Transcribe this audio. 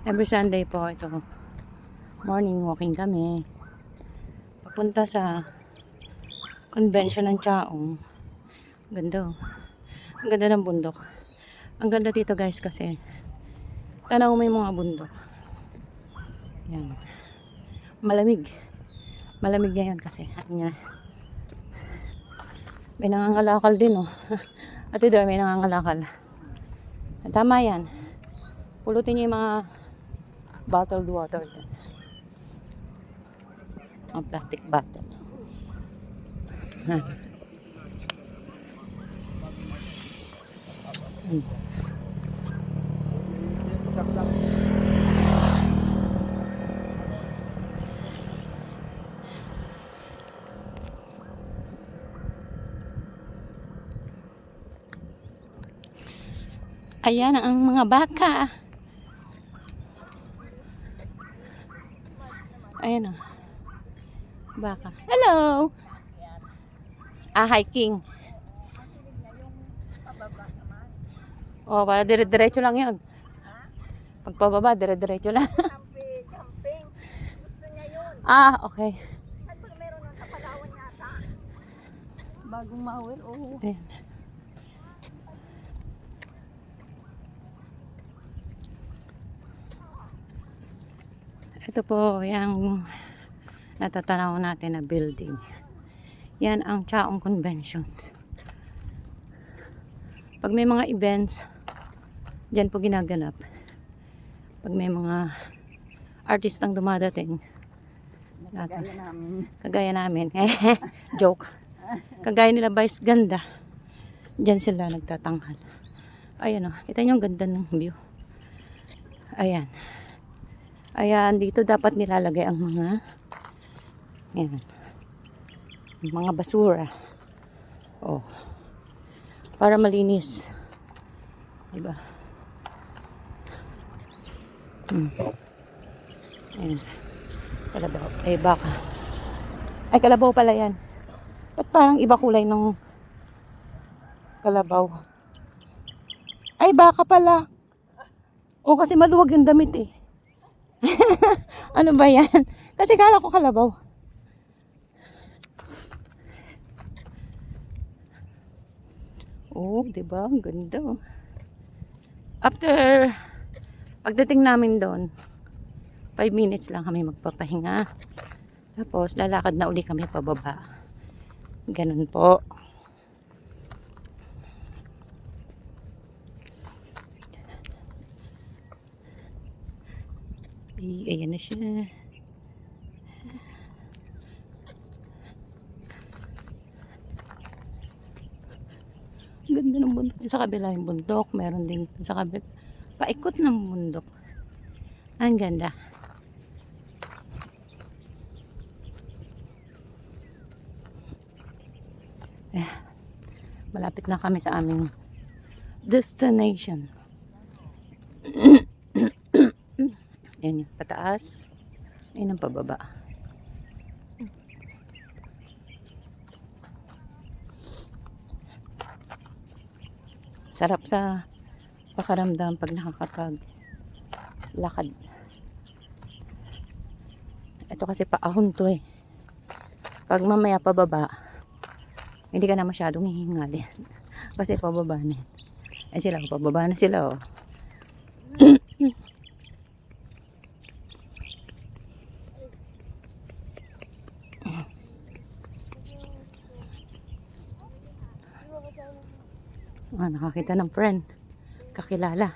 Every Sunday po ito. Morning walking kami. Papunta sa convention ng Chaong. Ganda oh. Ang ganda ng bundok. Ang ganda dito guys kasi tanaw mo yung mga bundok. Yan. Malamig. Malamig ngayon kasi. May nangangalakal din oh. At ito may nangangalakal. Tama yan. Pulutin niyo yung mga bottled water. Ang plastic bottle. Ayan ang mga baka. Ayan o. Baka. Hello! Hiking. Oh, para dire-diretso lang yun. Pagpababa, dire-diretso lang. Camping. Gusto niya yun. Okay. At pag meron nun sa Palawan yata. Bagong mawin, oh. Ayan. Ito po yung natatanaw natin na building. Yan ang Chaong Convention. Pag may mga events, dyan po ginaganap. Pag may mga artistang dumadating, kagaya namin. Joke. Kagaya nila Vice Ganda. Dyan sila nagtatanghal. Ayan o. Kita nyo ang ganda ng view. Ayan. Ayan, dito dapat nilalagay ang mga ayan, mga basura. Oh. Para malinis. Diba? Ayan. Kalabaw. Baka. Ay, kalabaw pala yan. Ba't parang iba kulay ng kalabaw? Ay, baka pala. O, kasi maluwag yung damit eh. Ano ba yan? Kasi kala ko kalabaw. Oh, diba? Ang ganda. After pagdating namin doon, 5 minutes lang kami magpapahinga. Tapos lalakad na uli kami pababa. Ganun po. Ayan na siya. Ganda ng bundok. Sa kabila yung bundok. Meron din sa kabila. Paikot ng bundok. Ang ganda. Malapit na kami sa aming destination. Ayan yung pataas. Ayan ang pababa. Sarap sa pakaramdam pag nakakapag lakad. Ito kasi paahon to eh. Pag mamaya pababa, hindi ka na masyadong hihingalin. Kasi pababa na. Ay sila, pababa na sila oh. Nakakita ng friend. Kakilala.